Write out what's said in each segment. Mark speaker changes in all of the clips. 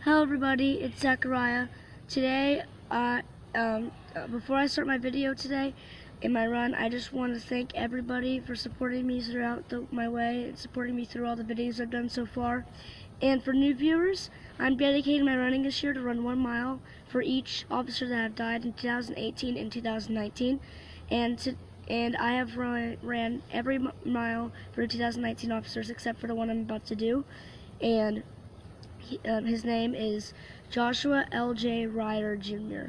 Speaker 1: Hello everybody, it's Ryer. Today, before I start my video today, in my run, I just want to thank everybody for supporting me throughout my way and supporting me through all the videos I've done so far. And for new viewers, I'm dedicating my running this year to run 1 mile for each officer that have died in 2018 and 2019. And I have ran every mile for 2019 officers except for the one I'm about to do. And his name is Joshua L.J. Ryer Jr.,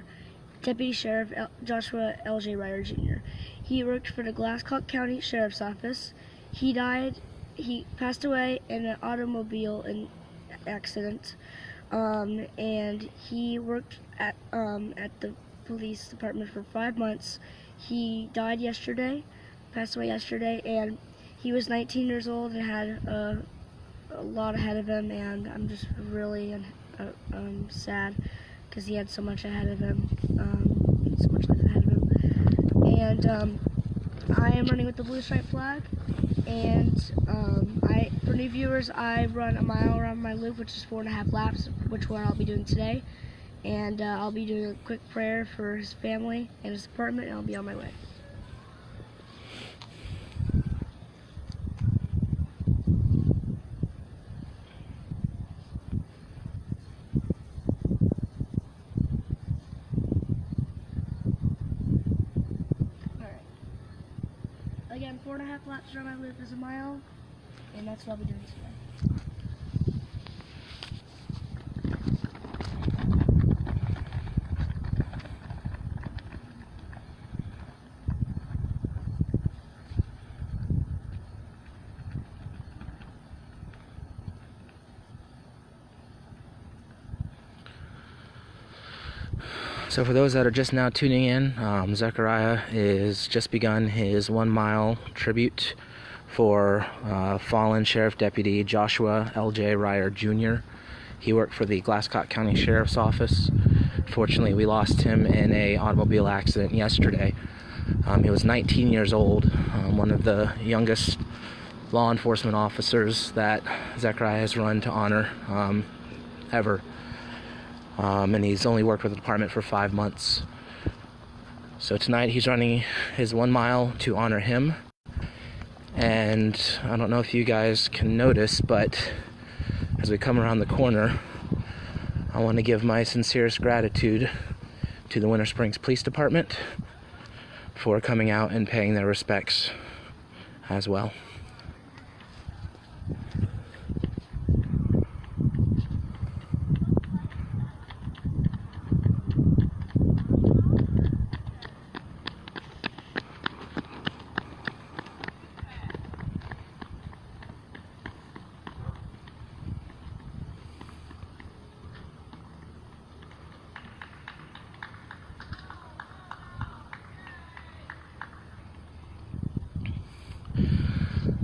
Speaker 1: Deputy Sheriff Joshua L.J. Ryer Jr. He worked for the Glascock County Sheriff's Office. He passed away in an automobile accident, and he worked at the police department for 5 months. He died yesterday, passed away yesterday, and he was 19 years old and had a lot ahead of him, and I'm just really sad because he had so much ahead of him, so much life ahead of him. And I am running with the blue stripe flag, and for new viewers, I run a mile around my loop, which is 4.5 laps, which what I'll be doing today, and I'll be doing a quick prayer for his family and his department, and I'll be on my way. Again, 4.5 laps around my loop is a mile, and that's what I'll be doing today.
Speaker 2: So for those that are just now tuning in, Zechariah has just begun his 1 mile tribute for fallen Sheriff Deputy Joshua L.J. Ryer Jr. He worked for the Glascock County Sheriff's Office. Fortunately, we lost him in an automobile accident yesterday. He was 19 years old, one of the youngest law enforcement officers that Zechariah has run to honor ever. And he's only worked with the department for 5 months. So tonight he's running his 1 mile to honor him. And I don't know if you guys can notice, but as we come around the corner, I want to give my sincerest gratitude to the Winter Springs Police Department for coming out and paying their respects as well.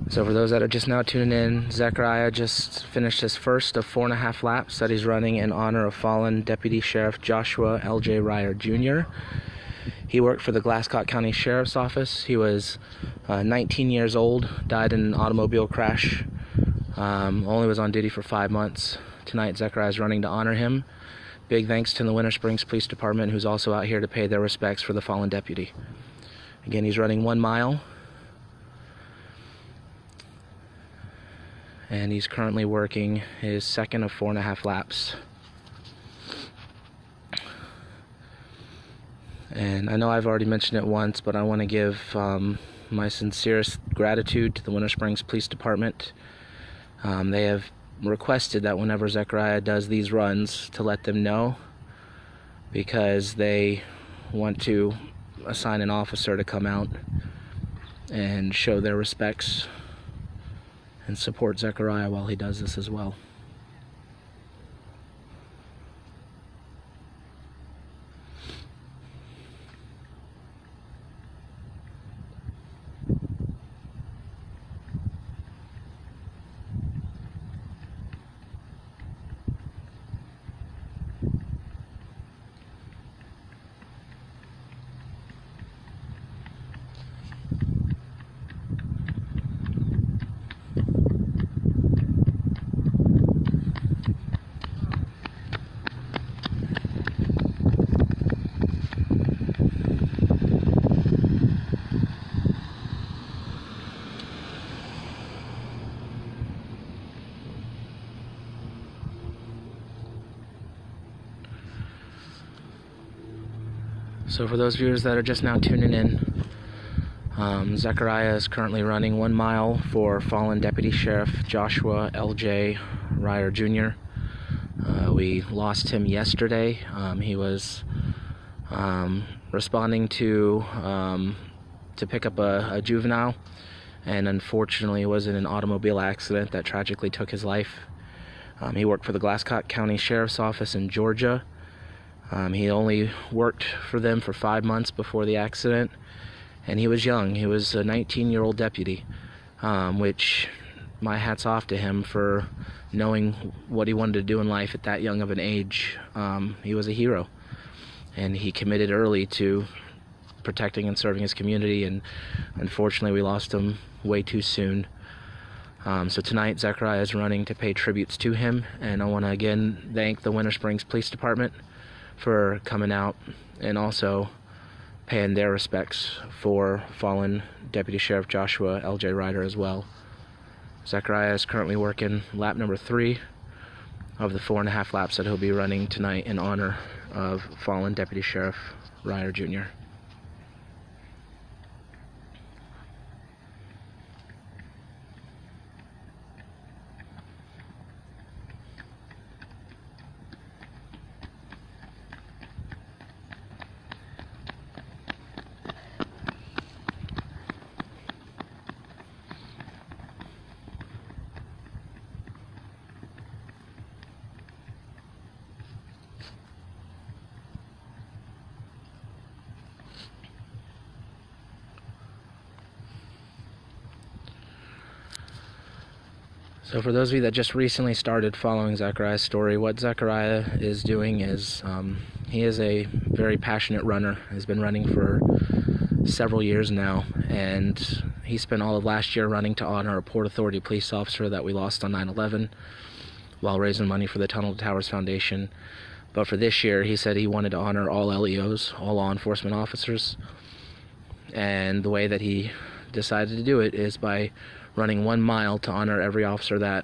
Speaker 2: So for those that are just now tuning in, Zechariah just finished his first of 4.5 laps that he's running in honor of fallen Deputy Sheriff Joshua L.J. Ryer Jr. He worked for the Glascock County Sheriff's Office. He was 19 years old, died in an automobile crash, only was on duty for 5 months. Tonight, Zechariah is running to honor him. Big thanks to the Winter Springs Police Department, who's also out here to pay their respects for the fallen deputy. Again, he's running 1 mile. And he's currently working his second of 4.5 laps. And I know I've already mentioned it once, but I want to give my sincerest gratitude to the Winter Springs Police Department. They have requested that whenever Zechariah does these runs to let them know, because they want to assign an officer to come out and show their respects and support Zechariah while he does this as well. So for those viewers that are just now tuning in, Zechariah is currently running 1 mile for fallen Deputy Sheriff Joshua L.J. Ryer Jr. We lost him yesterday. He was responding to pick up a juvenile, and unfortunately was in an automobile accident that tragically took his life. He worked for the Glascock County Sheriff's Office in Georgia. He only worked for them for 5 months before the accident, and he was young. He was a 19-year-old deputy, which my hat's off to him for knowing what he wanted to do in life at that young of an age. He was a hero, and he committed early to protecting and serving his community, and unfortunately we lost him way too soon. So tonight Zechariah is running to pay tributes to him, and I want to again thank the Winter Springs Police Department for coming out and also paying their respects for fallen Deputy Sheriff Joshua L.J. Ryer as well. Zechariah is currently working lap number 3 of the 4.5 laps that he'll be running tonight in honor of fallen Deputy Sheriff Ryer Jr. So for those of you that just recently started following Zechariah's story, what Zechariah is doing is he is a very passionate runner. He's been running for several years now, and he spent all of last year running to honor a Port Authority police officer that we lost on 9/11 while raising money for the Tunnel to Towers Foundation. But for this year, he said he wanted to honor all LEOs, all law enforcement officers, and the way that he decided to do it is by running 1 mile to honor every officer that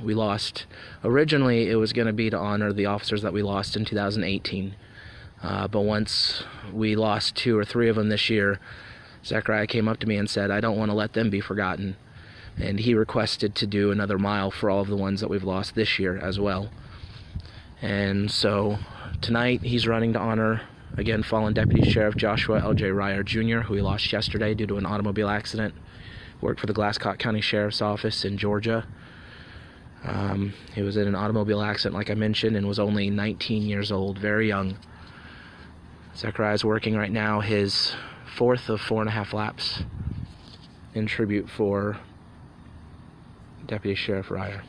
Speaker 2: we lost. Originally, it was going to be to honor the officers that we lost in 2018. But once we lost 2 or 3 of them this year, Zechariah came up to me and said, I don't want to let them be forgotten. And he requested to do another mile for all of the ones that we've lost this year as well. And so tonight he's running to honor, again, fallen Deputy Sheriff Joshua L.J. Ryer Jr., who we lost yesterday due to an automobile accident. Worked for the Glascock County Sheriff's Office in Georgia. He was in an automobile accident, like I mentioned, and was only 19 years old, very young. Zechariah is working right now his 4th of 4.5 laps in tribute for Deputy Sheriff Ryer.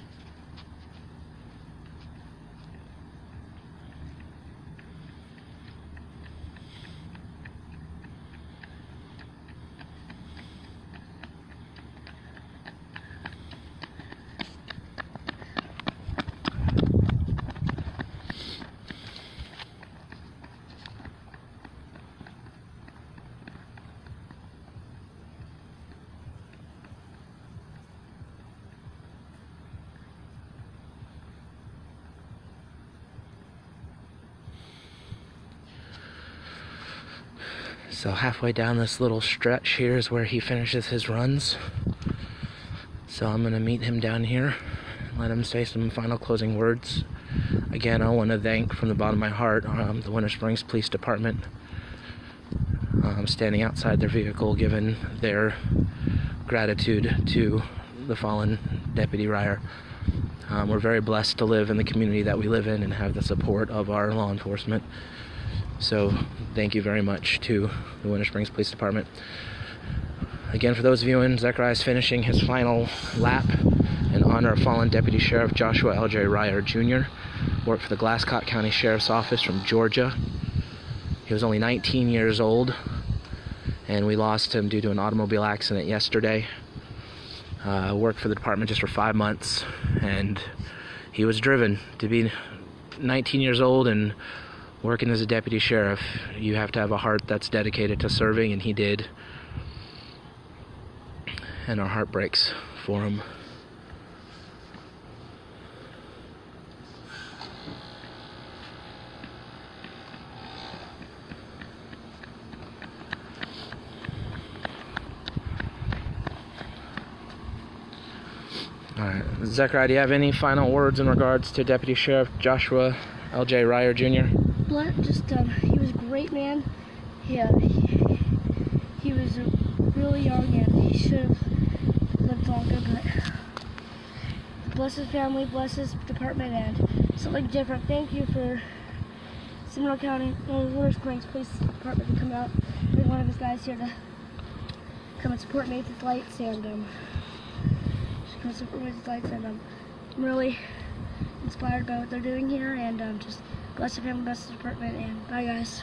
Speaker 2: So halfway down this little stretch here is where he finishes his runs. So I'm going to meet him down here and let him say some final closing words. Again, I want to thank from the bottom of my heart the Winter Springs Police Department, standing outside their vehicle, giving their gratitude to the fallen Deputy Ryer. We're very blessed to live in the community that we live in and have the support of our law enforcement. So thank you very much to the Winter Springs Police Department. Again, for those viewing, Zechariah is finishing his final lap in honor of fallen Deputy Sheriff Joshua L.J. Ryer Jr. Worked for the Glascock County Sheriff's Office from Georgia. He was only 19 years old, and we lost him due to an automobile accident yesterday. Worked for the department just for 5 months, and he was driven to be 19 years old and working as a deputy sheriff. You have to have a heart that's dedicated to serving, and he did. And our heart breaks for him. Zechariah, do you have any final words in regards to Deputy Sheriff Joshua L.J. Ryer Jr.?
Speaker 1: He was a great man. He was really young and he should have lived longer, but bless his family, bless his department, and something different. Thank you for Seminole County, Winter Springs Police Department to come out, bring one of his guys here to come and support Nathan's Lights, and I'm really inspired by what they're doing here, and just bless the family, bless the department, and bye guys.